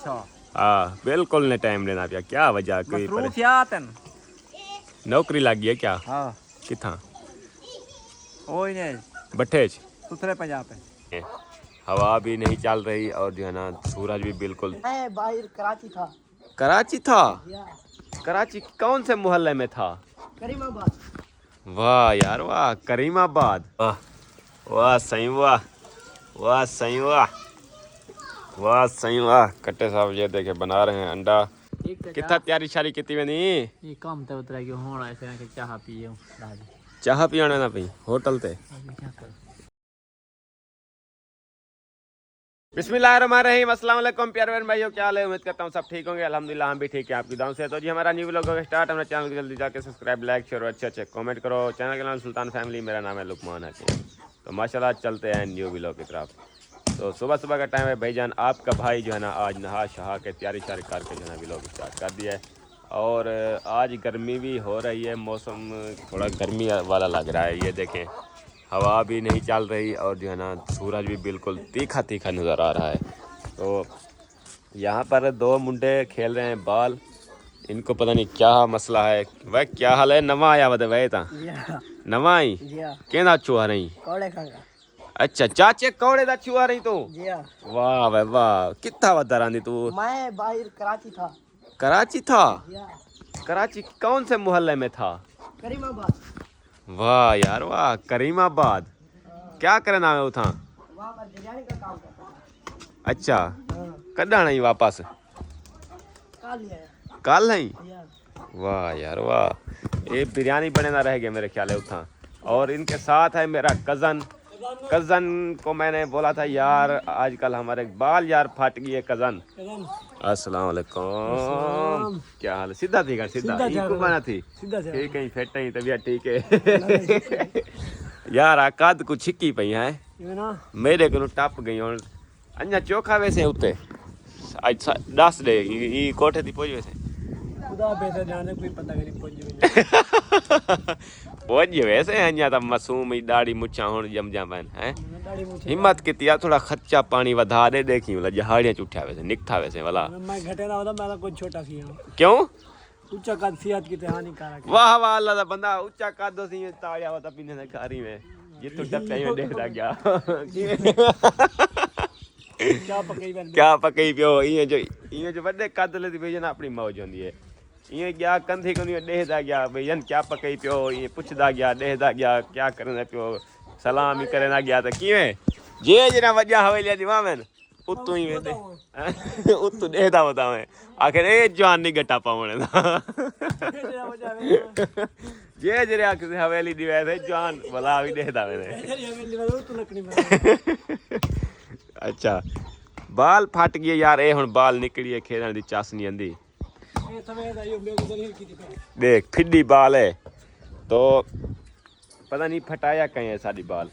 अच्छा हाँ बिल्कुल ने टाइम लेना पिया क्या वजह कोई मसरूफियातन नौकरी लग गई है क्या हाँ किथा ओए ने भट्ठे सुथरे पंजाब पे हवा भी नहीं चल रही और जो है ना सूरज भी बिल्कुल मैं बाहर कराची था। कराची था या कराची कौन से मोहल्ले में था करीमाबाद। वाह यार वाह करीमाबाद वाह वाह सही वाह वाह सही वाह वाह सही वाह कट्टे साहब ये देखे बना रहे हैं अंडा कितना तैयारी शारी की बनी ये काम ते उतरा के होना ऐसे कि चाह पिए दादी चाह पियाने ना पी होटल ते बिस्मिल्लाहिर्रहमानिर्रहीम अस्सलाम वालेकुम प्यारे बहन भाइयों क्या हाल है उम्मीद करता हूँ सब ठीक होंगे अल्हम्दुलिल्लाह हम भी ठीक है आपकी दुआओं से। तो जी हमारा न्यू व्लॉग का स्टार्ट हमारे चैनल को जल्दी जाके सब्सक्राइब लाइक शेयर और अच्छे कमेंट करो। चैनल का नाम सुल्तान फैमिली मेरा नाम है लुकमान हकीम। तो माशाल्लाह चलते हैं न्यू व्लॉग की तरफ। तो सुबह सुबह का टाइम है भाईजान आपका भाई जो है ना आज नहा शहा के तैयारी शारी करके जो है व्लॉग स्टार्ट कर दिया है। और आज गर्मी भी हो रही है मौसम थोड़ा गर्मी वाला लग रहा है। ये देखें हवा भी नहीं चल रही और जो है ना सूरज भी बिल्कुल तीखा तीखा नज़र आ रहा है। तो यहाँ पर दो मुंडे खेल रहे हैं बॉल। इनको पता नहीं क्या मसला है। वह क्या हाल है नवा आया बता वह था नवा आई कहना छुआ रही अच्छा चाचे कौड़े दा छुआ रही तू वाह भाई वाह कितना वधा रही तू मैं बाहर कराची था। कराची था कराची कौन से मोहल्ले में था करीमाबाद। वाह यार वाह करीमाबाद क्या करना है उथा वहाँ पर बिरयानी का काम करता था। अच्छा कदा नहीं वापस कल नहीं वाह यार वाह ये बिरयानी बने ना रह गया मेरे ख्याल है उथा। और इनके साथ है मेरा कज़न को मैंने बोला था यार आजकल हमारे बाल यार फट गई है कज़न। अस्सलाम वालेकुम क्या हाल है सीधा थी कर सीधा इनको बना थी ठीक है फिट नहीं तबीयत ठीक है यार आकाद को छिक्की पई है मेरे को टप गई और अन्या चोखा वैसे उते आज 10 दे ई कोठे दी पहुंच वैसे खुदा बेहतर जाने कोई पता नहीं पहुंच वैसे अन्या तो मासूम ही दाढ़ी मुच्छा हुन जम जा बन है हिम्मत की थोड़ा खर्चा पानी वधा दे देखी वाला जहाड़ियां उठा वैसे निकथा वैसे वाला मैं घटे ना होता मैं कोई छोटा सी हूं क्यों ऊंचा कद सेहत की हानिकारक वाह वाह अल्लाह दा बंदा ऊंचा कद सी ताड़िया होता पीने ने कारी में जितु टप्पे में देखदा गया क्या पकई पियो ये जो वडे कद ले भेजन अपनी मौज होंदी है ये क्या कंधे को डेहदा गया भैया क्या पकई पियो ये पुछदा गया डेहदा गया क्या करना पियो सलाम ही करना गया तो किवें जे जना वजा हवेलिया दी वामन उतु ही वेंदे उतु डेहदा होता मैं आखिर ए जवान नहीं गट्टा पावणे दा जे जरे आखिर हवेली दी वैसे जवान भला भी डेहदा वेंदे अच्छा बाल फट गए यार ए हुन बाल निकली खेलने दी चस नहीं आंदी देख फिड्डी बाल है तो पता नहीं फटाया कहीं है साडी बाल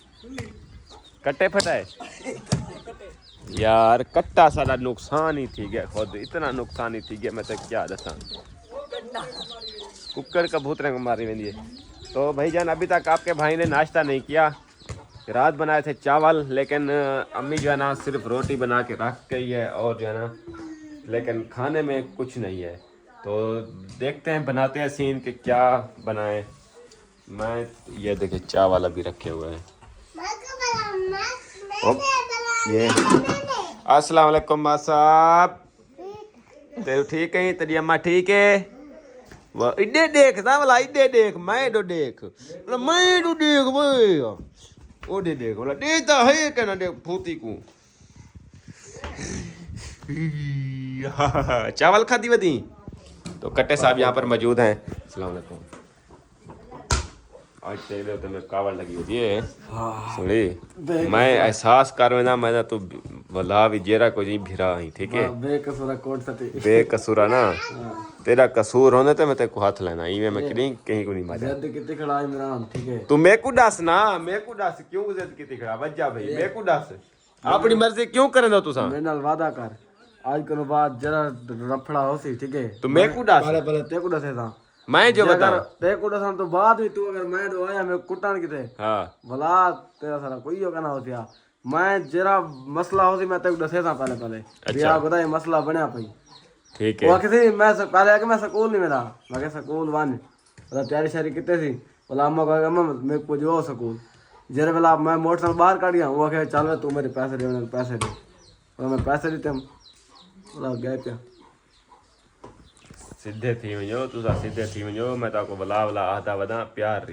कट्टे फटाए यार कट्टा सारा नुकसान ही थी गया खुद इतना नुकसान ही थी गया मैं तो क्या दसा कुकर का भूतरे को मारी वेंदी है। तो भाईजान अभी तक आपके भाई ने नाश्ता नहीं किया। रात बनाए थे चावल लेकिन अम्मी जो है ना सिर्फ रोटी बना के रख गई है और जो है ना लेकिन खाने में कुछ नहीं है। तो देखते हैं बनाते हैं सीन के क्या बनाए। मैं ये देखिए चावल अभी रखे हुए हैं। ये अस्सलाम वालेकुम बा साहब तेरे ठीक है तेरी अम्मा ठीक है वह इधे देख ना वाला इधे देख मैं दो देख भाई ओ दे देख बोला देता है कहना देख फूती को चावल खाती बदी। तो कट्टे साहब यहाँ पर मौजूद हैं। अस्सलाम वालेकुम आज तेरे तो मैं कावड़ लगी होती है सुनी मैं एहसास कर ना मैं तो भला भी जेरा को जी भिरा ही ठीक है बेकसूरा कोट सती बेकसूरा ना तेरा कसूर होने तो मैं तेरे को हाथ लेना ई मैं कहीं को नहीं मारा जद कितने खड़ा है मेरा ठीक है तू मैं को दस ना मैं को दस क्यों जद कितने खड़ा वज्जा भाई मैं को दस अपनी मर्जी क्यों करे दो तू सा मेरे नाल वादा कर आज करो बात जरा रफड़ा हो सी ठीक है तो मैं को दस पहले ते को दसे था मैं जो बता ते को दसन तो बाद भी तू अगर मैं तो आया मैं कुटान किते हां भला तेरा सारा कोई होगा ना होतिया मैं जरा मसला हो सी मैं तेको दसे था पहले बिया बता ये मसला बनया पई ठीक वो है किसी मैं पहले कि मैं स्कूल नहीं मिला मैं स्कूल वन मतलब तैयारी शारी कितने थी बोला अम्मा कहेगा अम्मा मेरे को जो स्कूल जरा बेला मैं मोटरसाइकिल बाहर काट गया वो कहे चल तू मेरे पैसे दे पैसे दे और मैं पैसे देते बोला गए क्या सीधे थी वञो तुसा सीधे थी वञो मैं ताको भला भला आता वदा प्यार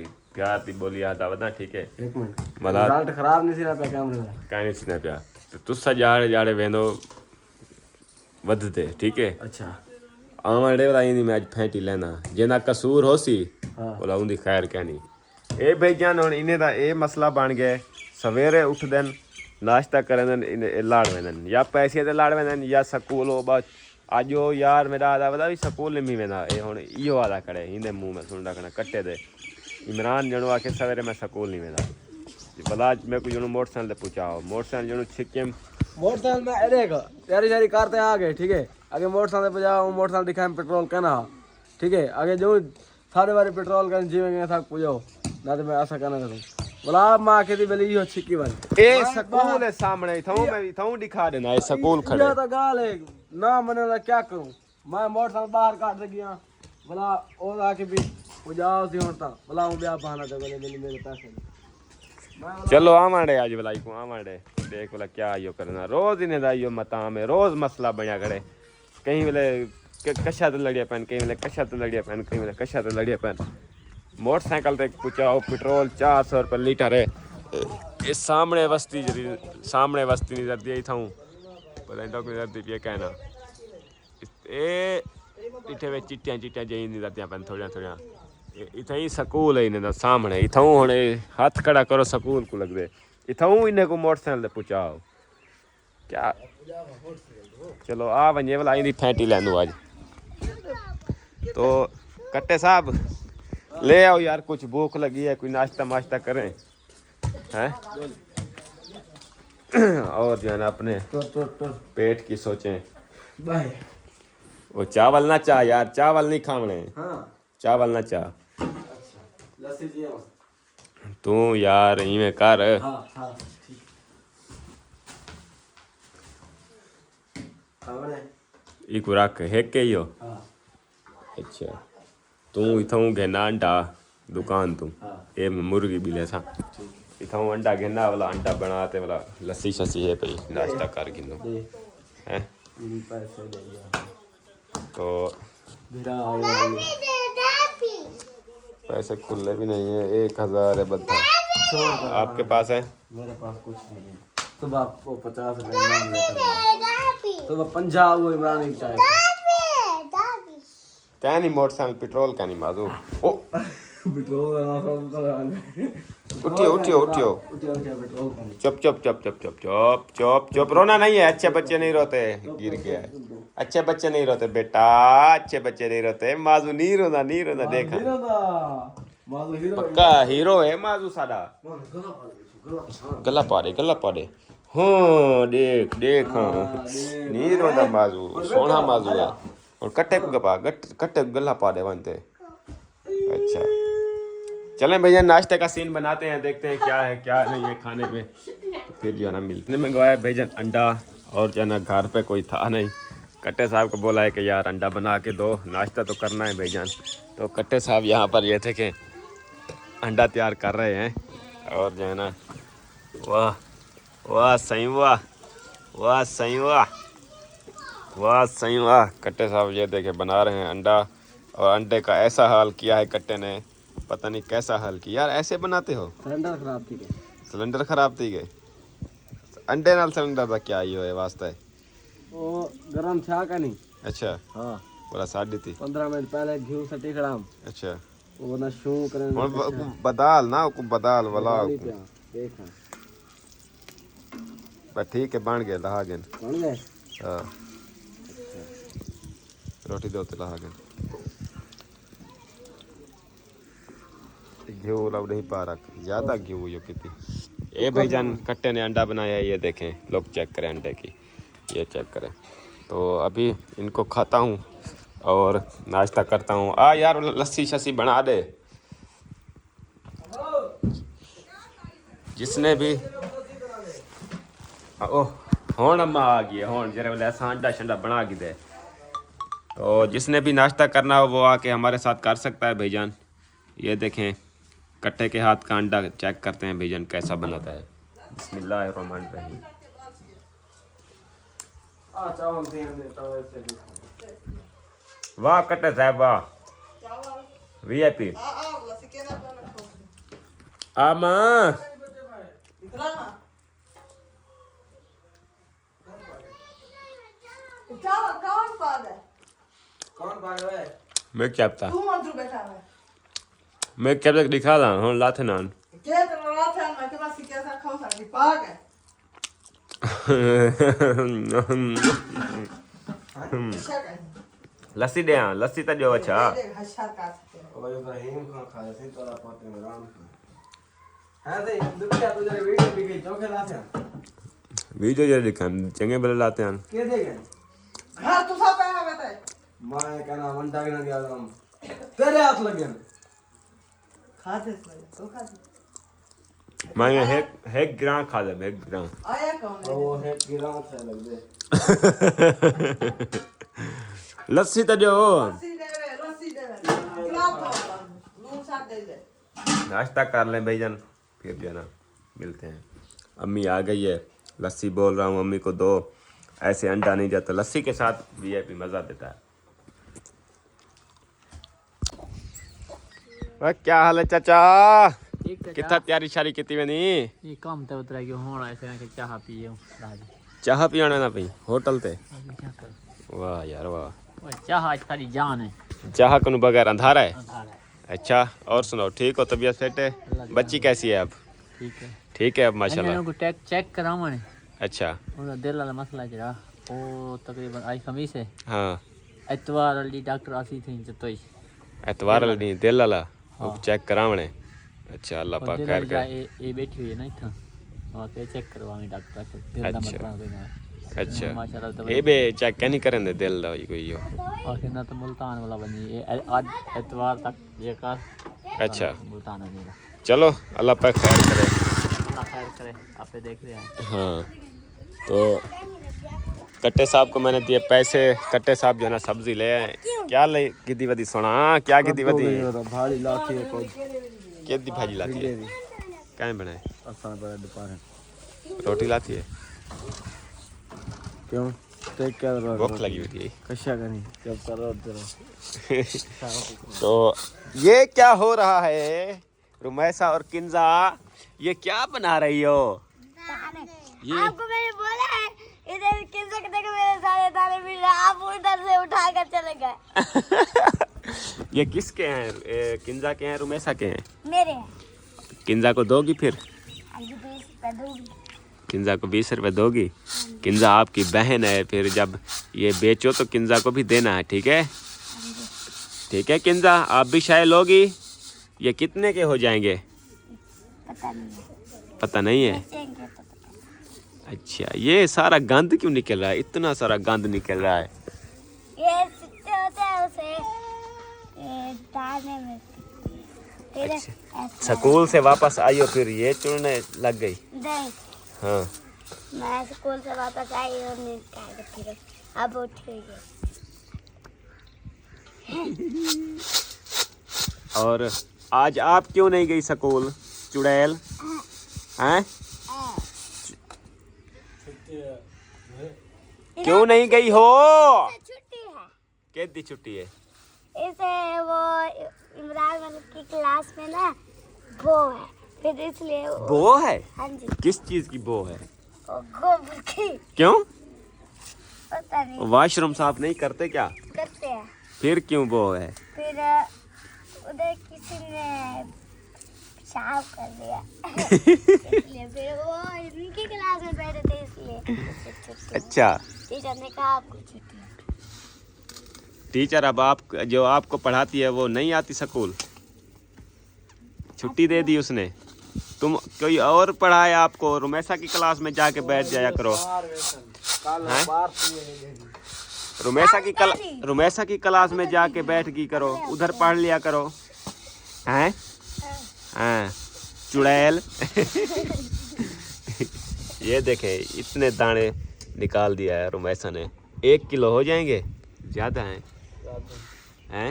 थी बोली आता वदा ठीक है एक मिनट भला रिजल्ट खराब नहीं थी ना पे कैमरे में काई नहीं थींदा पिया त तुसा जाड़े जाड़े वेंदो वधते ठीक है अच्छा आवां ॾे ईंदी मैं अॼु फेंटी लेना जेना कसूर होसी हाँ बोला उंदी खैर कहनी ए भाईजान हुण इन्हें दा ए मसला बन गया सवेरे उठदन नाश्ता करदन इन लाड़ वेंदन या पैसे ते लाड़ वेंदन या स्कूल हो बस अजो यार मेरा आदा वदा भी स्कूल में वेंदा ए हुण इहो आदा करे हिंदे मुंह में सुन रखना कट्टे दे इमरान जणो आके सवेरे मैं स्कूल नहीं वेंदा भला मेरे को जणो मोटरसाइकिल ते पूछाओ मोटरसाइकिल जणो छिकेम मोटरसाइकिल में अरे तैयारी शारी करते आ गए ठीक है आगे मोटरसाइकिल पे जाओ मोटरसाइकिल दिखाए पेट्रोल कहना ठीक है आगे जो सारे बारी पेट्रोल कर जीवेंगे था पूछो ना तो मैं ऐसा कहना करूँ बोला माँ के दी बेली यो छिकी वाली ए स्कूल है सामने थाऊ मैं थाऊ दिखा देना ए स्कूल खड़े ये तो गाल है ना मने ला क्या करूँ मैं मोटरसाइकिल बाहर काट गया बोला और आके भी पूजाओ सी होता बोला हूँ ब्याह बहाना तो बोले मेरे पैसे चलो आवांडे आज भलाई को आवांडे देख बोला क्या यो करना रोज इन्हें दा यो मता में रोज मसला बनिया करे कहीं वेले कशा तो लड़िया पैन कहीं वेले कशा तो लड़िया पैन कहीं वेले कशा तो लड़िया पैन मोटरसाइकिल ते पूछाओ पेट्रोल 400 रुपये लीटर है ये सामने बस्ती नहीं जरती है थाऊ पता नहीं डॉक्टर जरती पिए कहना ए इथे वे चिट्टियां जई नहीं जरती पैन थोड़ा इतना ही स्कूल है इन्हें सामने इथाऊ हुण हाथ खड़ा करो स्कूल को लग दे इथाऊ इन्हें को मोटरसाइकिल ते पूछाओ क्या चलो आ वजे वाला इन फैंटी लैंदू आज तो कट्टे साहब ले आओ यार कुछ भूख लगी है कोई नाश्ता माश्ता करें हैं और जो है ना अपने पेट की सोचें वो चावल ना चाह यार चावल नहीं खावने चावल ना चाह तू यार इवें कर इको रख हेक के यो अच्छा तू इथाऊ घेना अंडा दुकान तू ए मुर्गी भी ले सा इथाऊ अंडा घेना वाला अंडा बनाते वाला लस्सी शस्सी है पई नाश्ता कर गिनो हैं तो पैसे खुले भी नहीं है 1000 है बद्दा आपके पास है मेरे पास कुछ नहीं है तो आपको 50 रुपए तो 50 वो इमरान की चाय क्या नहीं मोटरसाइकिल पेट्रोल का नहीं माजू ओ पेट्रोल उठियो चुप रोना नहीं है अच्छे बच्चे नहीं रोते गिर गया अच्छे बच्चे नहीं रोते बेटा अच्छे बच्चे नहीं रोते माजू नहीं रोना देखा पक्का हीरो है माजू साडा गला पारे हाँ देख हाँ नहीं रोना माजू सोना माजू है और कट्टे गला पारे बनते अच्छा चलें भैया नाश्ते का सीन बनाते हैं देखते हैं क्या है क्या नहीं है खाने में तो फिर जो है ना मिलते हैं मंगवाया भैया अंडा और जो है ना घर पे कोई था नहीं कट्टे साहब को बोला है कि यार अंडा बना के दो नाश्ता तो करना है भाईजान तो कट्टे साहब यहाँ पर ये थे कि अंडा तैयार कर रहे हैं और जो है ना वाह सही वाह कट्टे साहब ये देखे बना रहे हैं अंडा और अंडे का ऐसा हाल किया है कट्टे ने पता नहीं कैसा हाल किया यार ऐसे बनाते हो सिलेंडर खराब थी गए अंडे नाल सिलेंडर का क्या ही है वास्ता है वो गरम था का नहीं अच्छा हाँ बोला साड़ी थी 15 मिनट पहले घी सटी खड़ाम अच्छा वो ना शू करने बदाल ना को बदाल वाला देखा पर ठीक है बन गए लहागन बन गए हां रोटी दो तो लहागन घी वाला नहीं पा रहा ज्यादा घी हुई कितनी ए भाईजान कट्टे ने अंडा बनाया है ये देखें लोग चेक करें अंडे की ये चेक करें तो अभी इनको खाता हूँ और नाश्ता करता हूँ आ यार लस्सी शस्सी बना दे जिसने भी ओह हुण अम्मा आ गई है, हुण जरा वाले सांडा शंडा बना के दे। तो जिसने भी नाश्ता करना हो वो आके हमारे साथ कर सकता है भाईजान। ये देखें कट्टे के हाथ का अंडा चेक करते हैं भाईजान कैसा बनाता है। बिस्मिल्लाहिर्रहमानिर्रहीम। वाह कट्टे साहब वाह, वीआईपी। आमा मैं क्या पता, मैं क्या तक दिखा रहा हूँ लाथे नान। लस्सी दे, लस्सी तो जो अच्छा वीडियो जरा दिखा चंगे भले लाते हैं। मैं कहना वंटा के ना गया हम तेरे हाथ लग गया खाते तो खाते मैं एक ग्राम खा ले, एक ग्राम आया कौन है वो है गिरा से लग दे लस्सी तो जो लस्सी दे गिलास नून साथ दे दे। नाश्ता कर लें भाईजान, फिर जो है ना मिलते हैं। अम्मी आ गई है, लस्सी बोल रहा हूँ अम्मी को दो, ऐसे अंडा नहीं जाता, लस्सी के साथ वीआईपी मज़ा देता है। वह क्या हाल है चाचा, कितना तैयारी शारी की मैंने ये काम तो उतरा कि होना ऐसे कि चाह पिए चाह पियाने ना पी होटल ते। वाह यार वाह, चाह आज सारी जान है, चाह को बगैर अंधारा है। अंधारा है। अच्छा और सुनाओ, ठीक हो, तबीयत सेट है, बच्ची कैसी है अब? ठीक है, ठीक है अब माशाल्लाह। को चेक करावा ने। अच्छा ਉਹਦਾ ਦਿਲ ਵਾਲਾ ਮਸਲਾ ਜਿਹੜਾ ਉਹ ਤਕਰੀਬਨ ਅੱਜ ਖਮੀਸ ਹੈ, हाँ ਐਤਵਾਰ ਵਾਲੀ ਡਾਕਟਰ ਆਸੀ ਥੀ ਜਤੋਈ एतवार वाला नहीं दिल वाला हाँ। चेक करावने। अच्छा अल्लाह पाक खैर करे। ਇਹ ਬੈਠੀ ਹੋਈ ਹੈ ਨਾ ਇੱਥਾਂ, ਉਹ ਕੇ ਚੈੱਕ ਕਰਵਾਵੇਂ ਡਾਕਟਰ ਦਿਲ ਦਾ अच्छा ਮਤਲਬ ਦੇਣਾ अच्छा ਮਾਸ਼ਾਅੱਲਾ ये बे चेक क्या नहीं करेंगे दिल दा कोई हो। और ना तो मुल्तान वाला बनी ये आज एतवार तक ये का अच्छा मुल्तान है मेरा। चलो अल्लाह पाक खैर करे। अल्लाह खैर करे, आप पे देख रहे हैं। हाँ तो कट्टे साहब को मैंने दिए पैसे, कट्टे साहब जो है ना सब्जी ले आए। क्या ले गिद्दी वदी सुना, क्या गिद्दी वदी भाड़ी लाती है कोई गिद्दी भाजी लाती है, क्या बनाए असा बड़ा दोपहर रोटी लाती है। क्यों देख क्या भूख लगी हुई थी। कशा करी जब करो तेरा तो ये क्या हो रहा है रुमैसा और किंजा, ये क्या बना रही हो? ये आपको मैंने बोला है इधर किंजा के देखो मेरे सारे दाने मिल रहे, आप उधर से उठा कर चले गए। ये किसके हैं, किंजा के हैं रुमैसा के हैं? मेरे हैं। किंजा को दोगी फिर? हाँ जी 20 रुपए दूंगी। किंजा को 20 रुपए दोगी? किंजा आपकी बहन है, फिर जब ये बेचो तो किंजा को भी देना है, ठीक है? ठीक है किंजा, आप भी शायद लोगी। ये कितने के हो जाएंगे? पता नहीं है, पता नहीं है। बेचेंगे तो पता। अच्छा ये सारा गंद क्यों निकल रहा है, इतना सारा गंद निकल रहा है? ये सिट्टे होते हैं उसे डालने में फिर अच्छा। ऐसा स्कूल से वापस आई हो फिर ये चुनने लग गई? नहीं, हाँ मैं स्कूल से वापस आई और नहीं खाया फिर अब उठ गई है। और आज आप क्यों नहीं गई स्कूल चुड़ैल हैं? क्यों नहीं गई हो? छुट्टी है, कैदी छुट्टी है? इसे वो इमरान मलिक की क्लास में ना वो है, फिर इसलिए बो है? हाँ जी किस चीज की बो है? वो गोबर की क्यों? पता नहीं वॉशरूम साफ नहीं करते क्या? करते हैं। फिर क्यों बो है? फिर उधर किसी ने पेशाब कर दिया इसलिए फिर वो इनकी क्लास में बैठे थे इसलिए छुट्टी। अच्छा टीचर ने कहा आपको छुट्टी है। टीचर अब आप जो आपको पढ़ाती है वो नहीं आती स्कूल, छुट्टी दे दी उसने। तुम कोई और पढ़ाए आपको, रुमैसा की क्लास में जाके बैठ जाया करो। हैं? रुमैसा की क्लास में जाके बैठ की करो, उधर पढ़ लिया करो। हैं? हाँ चुड़ैल ये देखें इतने दाने निकाल दिया है रुमैसा ने। 1 किलो हो जाएंगे? ज़्यादा हैं? हैं?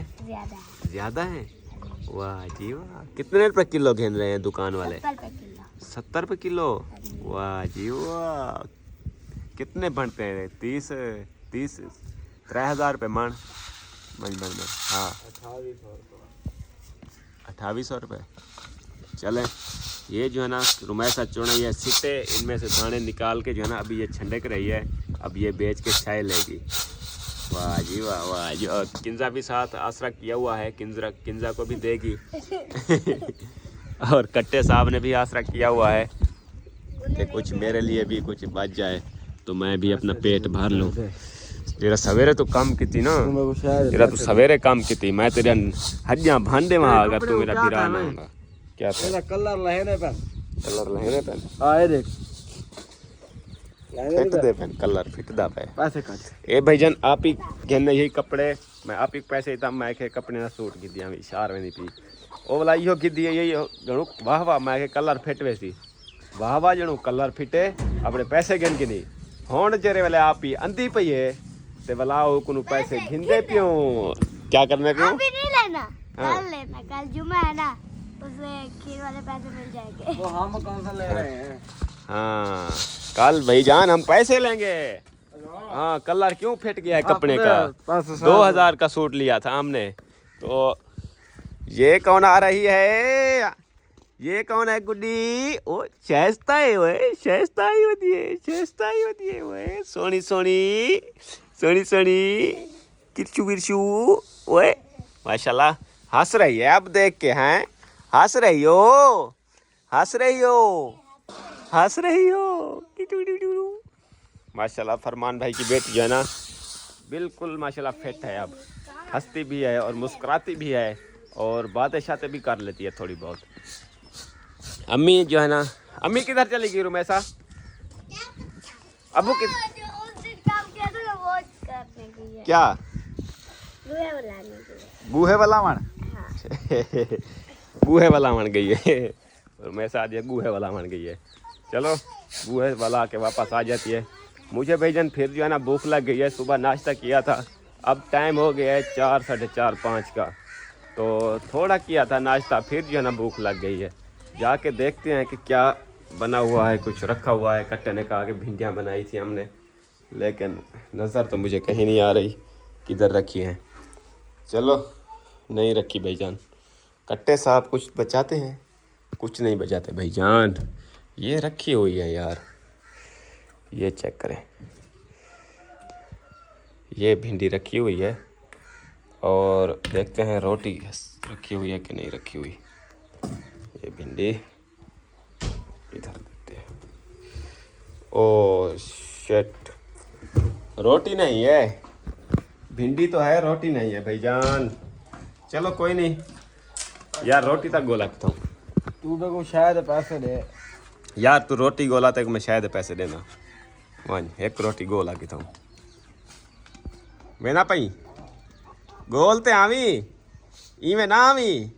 ज़्यादा हैं? वाह जी वाह। कितने रुपए किलो घेन रहे हैं दुकान वाले? 70 रुपये किलो। वाह जी वाह। कितने बनते हैं? 30 3,000 रुपये मन में। हाँ 2800 रुपये। चलें, ये जो है ना रुमैसा चुना ये सिट्टे, इनमें से दाने निकाल के जो है ना अभी ये छंडक रही है। अब ये बेच के चाय लेगी। वाह जी वाह, वाह जी। और किंजा भी साथ आसरा किया हुआ है, किंजा को भी देगी। और कट्टे साहब ने भी आसरा किया हुआ है कि कुछ मेरे लिए भी कुछ बच जाए तो मैं भी अपना पेट भर लूँ। तेरा सवेरे तो काम की थी ना, तेरा तो सवेरे काम की थी। मैं तेरे हड्डियाँ भांडे वहाँ अगर तू मेरा भिरा ना होगा। क्या था? कलर लहने पेन। कलर लहने पेन? हाँ ये देख फिट दे पेन, कलर फिट दा पे पैसे काट। ए भाईजान आप ही कहने यही कपड़े मैं आप ही पैसे इतना मैं के कपड़े ना सूट की दिया शार में नहीं पी ओ वाला यो की दिए यही गणु वाह वाह मैं के कलर फिट वैसी वाह वाह जणु कलर फिटे अपने पैसे गिन की नहीं होण चेरे वाले आप ही अंधी पई है ते वाला ओ कुनु पैसे घिंदे पियो। क्या करने पियो? अभी नहीं लेना, कल लेना, कल जुम्मा है ना, उसमें खीर वाले पैसे मिल जाएंगे। वो हम कौन सा ले रहे हैं? हाँ कल भाईजान हम पैसे लेंगे। हाँ कलर क्यों फिट गया है कपड़े का? 2000 का सूट लिया था हमने। तो ये कौन आ रही है? ये कौन है गुड्डी? ओ शैस्ता है ओए, शैस्ता ही होती है, शैस्ता ही होती है ओए। सोनी सोनी सोनी सोनी किरचू बिरचू ओए माशाल्लाह। हंस रही है अब देख के। हैं हंस रही हो, हंस रही हो, हंस रही हो। माशाल्लाह फरमान भाई की बेटी जो है ना बिल्कुल माशाल्लाह फिट है। अब हंसती भी है और मुस्कुराती भी है और बातें शातें भी कर लेती है थोड़ी बहुत। अम्मी जो है ना, अम्मी किधर चली गई रुमैसा? अबू किधर? क्या? बूहे वाला मन? बूहे वाला मन गई है रुमैसा आज बूहे वाला मन गई है। चलो बूहे वाला के वापस आ जाती है। मुझे भाईजान फिर जो है ना भूख लग गई है। सुबह नाश्ता किया था, अब टाइम हो गया है 4 साढ़े 4 5 का। तो थोड़ा किया था नाश्ता, फिर जो है ना भूख लग गई है। जाके देखते हैं कि क्या बना हुआ है। कुछ रखा हुआ है। कट्टे ने कहा कि भिंडियाँ बनाई थी हमने, लेकिन नज़र तो मुझे कहीं नहीं आ रही किधर रखी है। चलो नहीं रखी भाईजान। कट्टे साहब कुछ बचाते हैं, कुछ नहीं बचाते भाईजान। ये रखी हुई है यार, ये चेक करें। ये भिंडी रखी हुई है और देखते हैं रोटी रखी हुई है कि नहीं रखी हुई। ये भिंडी इधर देखते हैं। ओ शिट, रोटी नहीं है। भिंडी तो है, रोटी नहीं है भाईजान। चलो कोई नहीं यार, रोटी तक गोला था। तू मेरे को शायद पैसे दे यार, तू रोटी गोला तक मैं शायद पैसे देना। वन एक रोटी गोला की था मैं ना पई गोलते आवी इवें ना आवी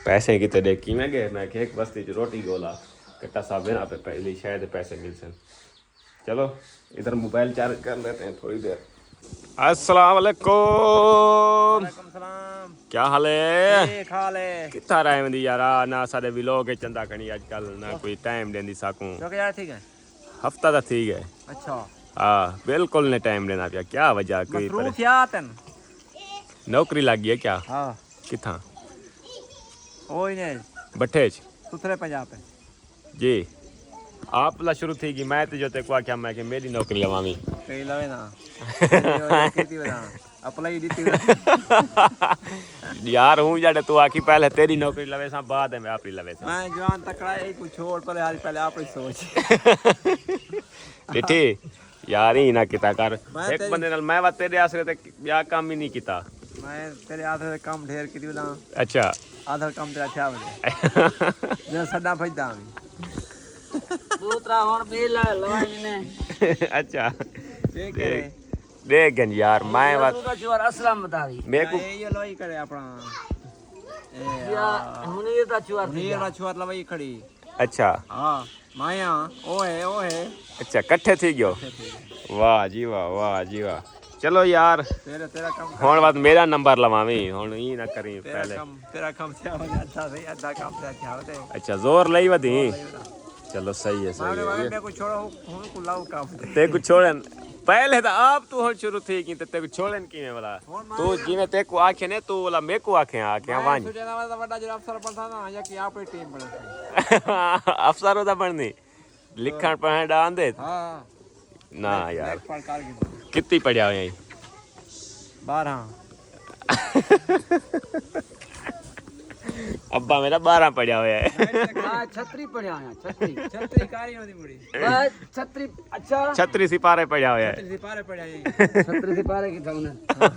पैसे कितने दे की मैं गए। मैं एक बस्ती च रोटी गोला कट्टा साहब ना पे पहले शायद पैसे मिल सन। चलो इधर मोबाइल चार्ज कर लेते हैं थोड़ी देर। अस्सलाम वालेकुम। क्या हाल है? कितना रहे दी यार ना सारे व्लॉग के चंदा कनी आजकल ना कोई टाइम देंदी साकू। ठीक है हफ्ता तो ठीक है। अच्छा हाँ बिल्कुल ने टाइम देना पिया। क्या वजह कोई नौकरी लग गई है क्या? हाँ किथा? ओए ने बठे सुथरे पंजाब पे जी। आप ला शुरू थी कि मैं तो जो ते को क्या मैं कि मेरी नौकरी लवावी कई लवे ना खेती बना अप्लाई दी यार हूं जाडे तू आखी पहले तेरी नौकरी लवे सा बाद में आपरी लवे सा। मैं जवान तकड़ा है कुछ छोड़ पर आज पहले आप ही सोच ठीक यार ही ना किता कर एक बंदे नाल मैं वा तेरे आसरे ते या काम ही नहीं किता। मैं तेरे आधे काम ढेर की बना। अच्छा आधा काम तेरा क्या बजे मैं सदा फजदा दूसरा हुन भी लवाई ने। अच्छा ठीक है देख गन यार मैं बात दूसरा चुवार असलम बता दी मैं को ये लोई करे अपना या हुन ये ता चुवार ये रा छुआर लवाई खड़ी अच्छा हाँ माया ओ है अच्छा कट्ठे थी गयो वाह जी वाह चलो यार तेरा कम हुण बात मेरा नंबर लवावी हुण ई ना करी पहले तेरा कम से अच्छा सही अच्छा काम से अच्छा होते अच्छा जोर लई वधी चलो सही है मैं को छोड़ो हूं को लाओ काम ते को छोड़न पहले तो आप तू हुण शुरू थी की ते को छोड़न की में वाला तू जिने ते को आखे ने तू वाला मे को आखे वां सुजना वाला बड़ा जो अफसर पढ़ता ना या कि आप टीम बने अफसर होता बननी लिखण पढ़ण डांदे हां ना यार प्रकार की कितनी पढ़िया हुई 12 अब्बा मेरा 12 पढ़िया हुआ है हां छतरी पढ़िया है छतरी कारी होती मुड़ी छतरी अच्छा छतरी सिपारे पढ़िया हुआ है छतरी पारे पड़ा है छतरी सिपारे की थाने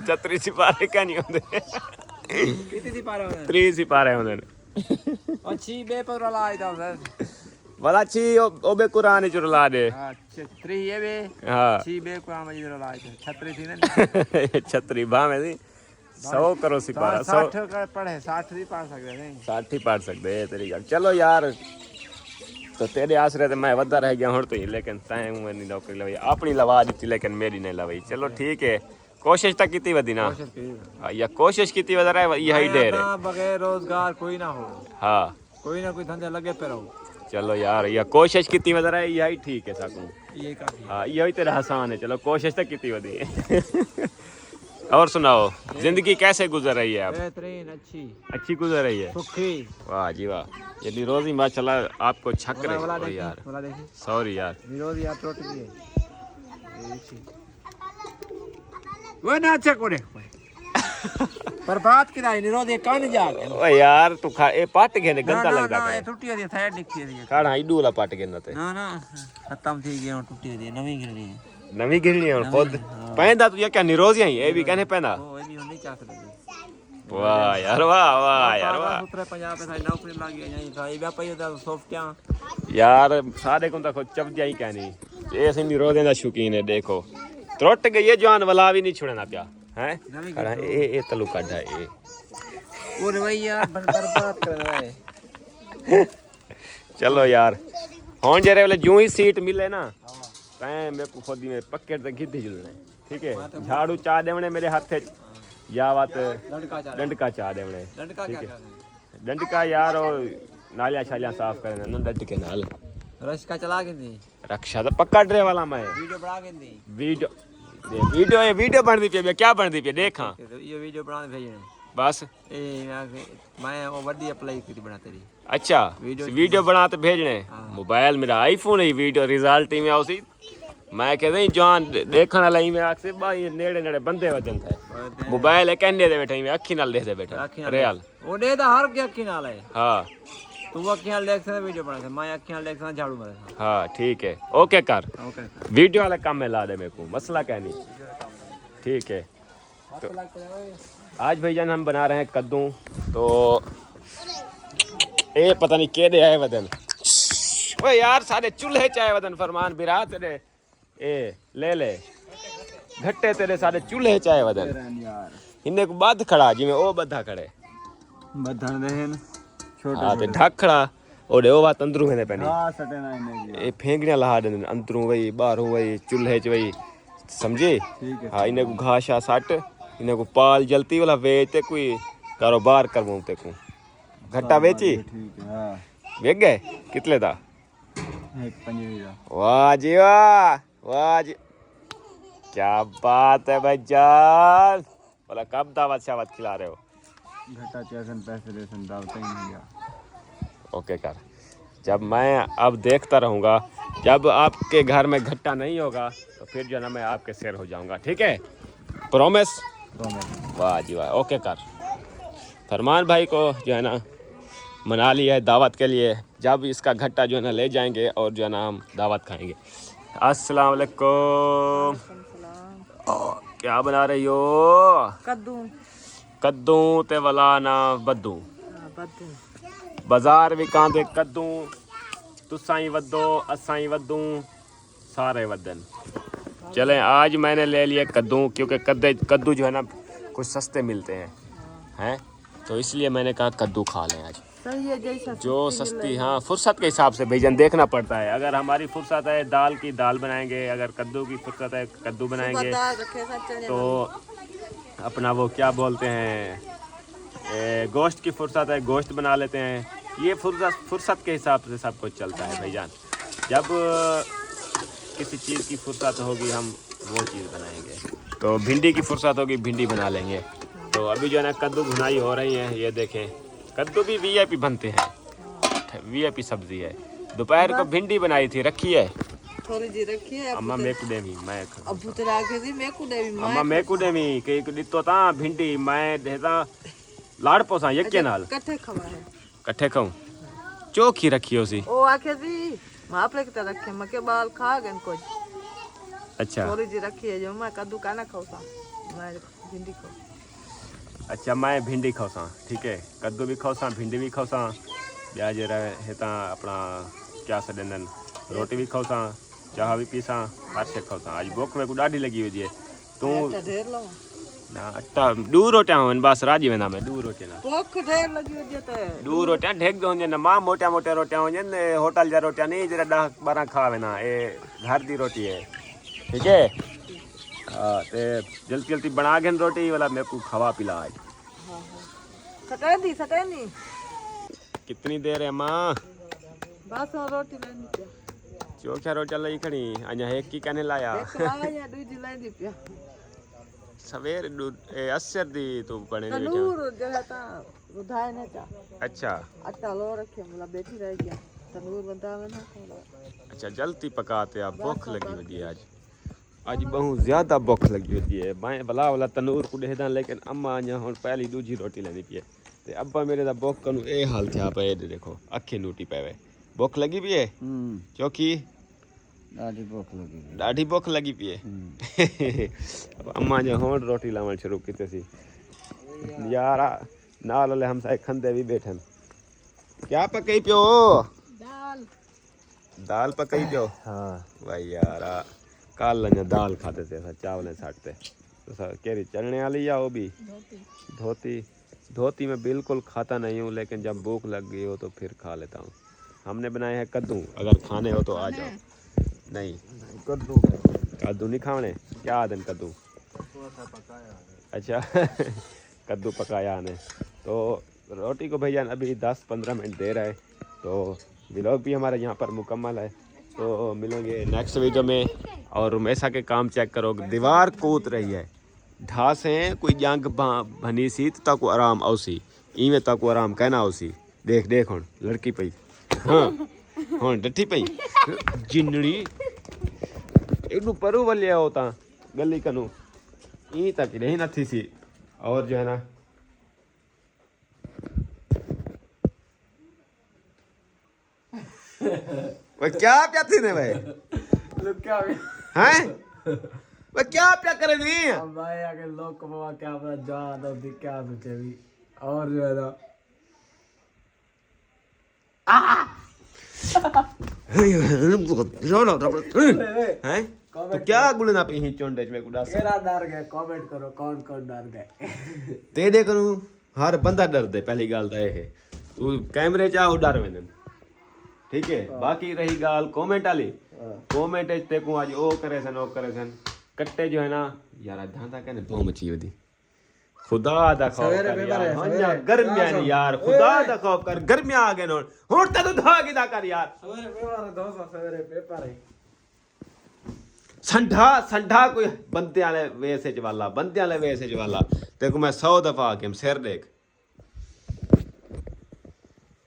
छतरी सिपारे का नहीं होते कितनी सी पारे होते 3 सिपारे होते अच्छी बेपर वाला आइदा सर वाला छी ओबे कुरान चुरला दे हां छतरी ये बे हां छी बे कुरान में चुरला आइदा छतरी थी ना छतरी बा में 100 करो सिपारा 60 कर पढ़े 60 भी पढ़ सकते हैं 60 ही पढ़ सकते हैं तेरी गल चलो यार तो तेरे आसरे तो मैं वदा रह गया हूं तो ही लेकिन तैं मेरी नौकरी लवाई अपनी लवा दी लेकिन मेरी नहीं लवाई चलो ठीक है कोशिश तक कितनी वधी ना या कोशिश कितनी वध रहा है यही डेर है बगैर रोजगार कोई ना हो हाँ कोई ना कोई धंधे लगे पे रहो चलो यार या कोशिश कितनी वध रहा है यही ठीक है सकूं ये काफी हाँ यही तेरा आसान है चलो कोशिश तक कितनी वधी है और सुनाओ जिंदगी कैसे गुजर रही है अब बेहतरीन अच्छी गुजर रही है सुखी वाह जी वाह यदि रोजी माशाल्लाह आपको छक रही वाला है देखिए यार वाला देखिए सॉरी यार विरोध यार टूट गई वो ना अच्छा कोने पर बात की नहीं निरोध ये कान जा ओ यार तू खा ए पाट के ने गंदा लगदा ना है ये टूटी दी साइड दिखती है काढ़ा इडू वाला पाट के न ते ना ना खत्म थी गया टूटी दी नवी गिरनी है नवी गिरनी है खुद पैंदा तू ये क्या निरोज ही ए भी कहने पैंदा ओ ये भी नहीं चाहते लगी वाह यार वाह यार वाह सूत्र पंजाब पे साइड नौकरी लग गई यहीं था ये व्यापारी दा सॉफ्टवेयर यार सारे को तो खुद चप जाई कहनी ए सिंधी रोजे दा शौकीन है देखो त्रुट गई है जान वाला भी नहीं छुड़ना पिया हैं ए तलू काढ़ा ए और वही यार बर्बाद कर रहा है चलो यार हुन जरे वाले जूं ही सीट मिले ना तैं मेरे को खुदी में पक्के तक गिद्धी जुलने ठीक है झाड़ू चा देवने मेरे हाथ थे या बात डंडका चा देवने लड़का क्या कर डंडका यार और नालियां शालियां साफ करने न डंड के नाल रश का चला के दी रक्षा तो पक्का ड्रे वाला मैं वीडियो बना के दी वीडियो बनती पे क्या बनती पे देखा ये वीडियो बना भेजने बस ए मैं वो बड़ी अप्लाई की बना तेरी अच्छा वीडियो बना तो भेजने मोबाइल मेरा आईफोन है वीडियो रिजल्ट में आओ मैं कहते जान देखने वाला ही में आके भाई नेड़े नेड़े बंदे वजन था मोबाइल है कहने दे बैठे में अखी नाल देखते बैठे रियल वो दे दा हर के अखी नाल है हां तू अखी नाल देख से वीडियो बना के मैं अखी नाल देख से झाड़ू मारे हां ठीक है ओके कर वीडियो वाला काम में ला दे मेरे को मसला क्या नहीं ठीक है तो आज भाईजान हम बना रहे हैं कद्दू तो ए पता नहीं के दे आए वदन ओए यार सारे चूल्हे चाहे वदन फरमान बिरा तेरे ए ले घट्टे तेरे सारे चूल्हे चाहे वदन इन्ने को बद खड़ा जिवें ओ बद्धा खड़े बधन रहन हां ते ढक खड़ा ओडे ओ बात अंदरू है पैनी हां सटे ना इने ए फेंगणियां लहा दे अंदरू वही बाहरों वही चूल्हे च वही समझे हां इन्ने को घाशा सट इन्ने को पाल जलती वाला वेच ते कोई कारोबार करवाऊं ते को घट्टा बेची ठीक है हां वेच गए कितले दा 1.25 वाह जी वाह जी क्या बात है भाईजान बोला कब दावत शावत खिला रहे हो घटा चैसन पैसे देसन दावत ही नहीं गया ओके कर जब मैं अब देखता रहूँगा जब आपके घर में घट्टा नहीं होगा तो फिर जो है ना मैं आपके शेर हो जाऊँगा ठीक है प्रॉमिस वाह जी वाह ओके कर फरमान भाई को जो है ना मना लिया है दावत के लिए जब इसका घट्टा जो है ना ले जाएंगे और जो है ना हम दावत खाएंगे अस्सलाम वालेकुम क्या बना रही हो कद्दू ते वाला ना बद्दू बाजार भी कांदे कद्दू तुसाई वद्दो असाई वद्दू सारे वदन चलें आज मैंने ले लिए कद्दू क्योंकि कद्दू जो है ना कुछ सस्ते मिलते हैं तो इसलिए मैंने कहा कद्दू खा लें आज सही है जैसा जो सस्ती, हाँ फुर्सत के हिसाब से भाईजान देखना पड़ता है। अगर हमारी फुर्सत है दाल की दाल बनाएंगे, अगर कद्दू की फुर्सत है कद्दू बनाएंगे, दाल रखे सब चले तो अपना वो क्या बोलते हैं गोश्त की फुर्सत है गोश्त बना लेते हैं। ये फुर्सत के हिसाब से सब कुछ चलता है भाईजान। जब किसी चीज़ की फुर्सत होगी हम वो चीज़ बनाएंगे। तो भिंडी की फुर्सत होगी भिंडी बना लेंगे। तो अभी जो है ना कद्दू भुनाई हो रही है, ये देखें कद्दू भी वीआईपी बनते हैं, वीआईपी सब्जी है। दोपहर को भिंडी बनाई थी रखी है थोड़ी जी रखी है अम्मा मेकुडेमी मैं अब भूतरा के जी मेकुडेमी अम्मा मेकुडेमी के दितो ता भिंडी मैं देता लाड़ पोसा यके नाल कट्ठे खवा है कट्ठे खाऊं चोखी रखी होसी ओ आखे जी मापले की तरह रखे मके बाल खा गन कोई अच्छा थोड़ी जी रखी है जो मैं कद्दू का ना खाऊसा मैं भिंडी खाऊं। अच्छा मैं भिंडी खाऊसा ठीक है कद्दू भी खाऊसा भिंडी भी खाऊसा ब्याह जे हेता अपना क्या सडन रोटी भी खाऊसा चाह भी पीसा हर शे खाऊसा। आज भूख में को ॾाढी लगी हुई है तू ढेर लो ना अट्टा दू रोटियां हुन बस राजी वेंदा मैं दू रोटियां ना भूख ढेर लगी हुई है ते दू रोटियां ढेक दो न मां मोटा मोटा रोटियां हुन होटल जा रोटियां नहीं जरा 10 12 खा वेना ए घर दी रोटी है ठीक है। हां ते जल्दी जल्दी बना के रोटी वाला मेरे को खवा पिला आज सटे दी कितनी देर है मां बस और रोटी लेनी पिया चोखा रोटी लई खड़ी अजा एक की कने लाया एक लाया दूजी लेनी पिया सवेर असर दी तू बने नहीं तनूर जगह ता रुधाए ने चा अच्छा आटा लो रखे मतलब बैठी रह गया तनूर बनावे ना अच्छा जल्दी पकाते आप भूख लगी हुई है आज बहुत ज्यादा भूख लगी हुई है मैं भला वाला तनूर को देदा लेकिन अम्मा अजा हुन पहली दूजी रोटी लेनी पी ते अब्बा मेरे दा भूख कनु ए हाल थया पे देखो अखे नूटी पेवे भूख लगी पी है चौकी ॾाढी भूख लगी पी है अम्मा जो हुन रोटी लावण शुरू की सी यार नाल वाले हम साए खंदे भी बैठन क्या पकई पियो दाल पकई पियो हाँ भाई यार कल अञा दाल खाते थे चावल साटते तो केरी चलने वाली या वो भी धोती मैं बिल्कुल खाता नहीं हूँ लेकिन जब भूख लग गई हो तो फिर खा लेता हूँ। हमने बनाए हैं कद्दू अगर खाने हो तो आ जाओ। नहीं कद्दू नहीं खाने क्या आदन कद्दू अच्छा कद्दू पकाया ने तो रोटी को भैया अभी 10-15 मिनट दे रहा है तो व्लॉग भी हमारे यहाँ पर मुकम्मल है। तो मिलेंगे नेक्स्ट वीडियो में। और रुमेसा के काम चेक करो दीवार कूद रही है ढास है कोई जंग भनी सी तो ताको आराम आउसी इवें ताको आराम कहना आउसी देख देख हुन लड़की पई हाँ हुन डठी पई जिन्नड़ी एडू परू वलिया होता गली कनु ई तक नहीं नथी सी। और जो है ना वो क्या क्या थी ने भाई लोग क्या हैं वो क्या क्या करे नहीं अब भाई आगे लोग को बाबा क्या पता जा तो क्या सोचे भी और जो है ना हैं तो क्या गुलना पे ही चोंडे में गुडा मेरा डर गए कमेंट करो कौन कौन डर गए तेरे करू हर बंदा डर दे पहली गाल तो है तू कैमरे चा डर वेंदन ठीक है। बाकी रही गाल कमेंट वाली कमेंट ते को आज ओ करे सन कट्टे जो है ना यार धांधा कहने दो मची वदी खुदा दा खौफ कर यार गर्मियां ने यार खुदा दा खौफ कर गर्मियां आ गए हुन तू धागी दा कर यार सवेरे पेपर है दोस्त सवेरे पेपर है संढा कोई बंदे वाले वेसेज वाला देखो मैं 100 दफा आके सिर देख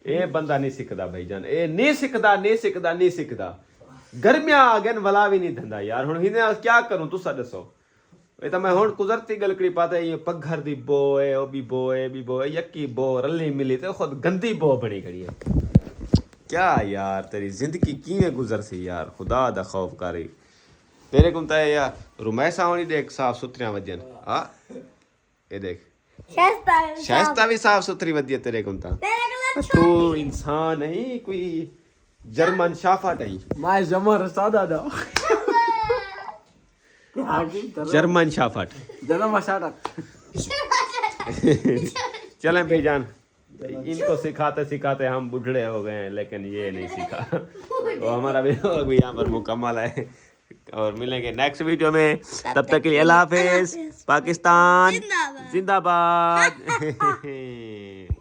ए बंदा नहीं सिकदा भाईजान ए नहीं सिकदा गर्मियां आ गए वला भी नहीं धंधा यार हुन हिने क्या करूं तुसा दसो ए तो मैं हुन कुदरती गलकड़ी पाते ये पघर दी बो है ओ भी बो यक्की बो रली मिली ते खुद गंदी बो बनी खड़ी है क्या यार तेरी जिंदगी किवें गुजर सी यार खुदा दा खौफ करी तेरे को है यार रुमैसा होनी देख साफ सुथरियां वजन हां ये देख शाइस्ता भी साफ सुथरी वदी है तेरे को तू इंसान नहीं कोई जर्मन शाफाट है मैं जमर सादा दो जर्मन शाफाट जन्म सादा चलें भाईजान इनको सिखाते सिखाते हम बुढ़े हो गए हैं, लेकिन ये नहीं सीखा। तो हमारा वीडियो भी यहाँ पर मुकम्मल है और मिलेंगे नेक्स्ट वीडियो में। तब तक के लिए अल्लाह हाफिज। पाकिस्तान जिंदाबाद।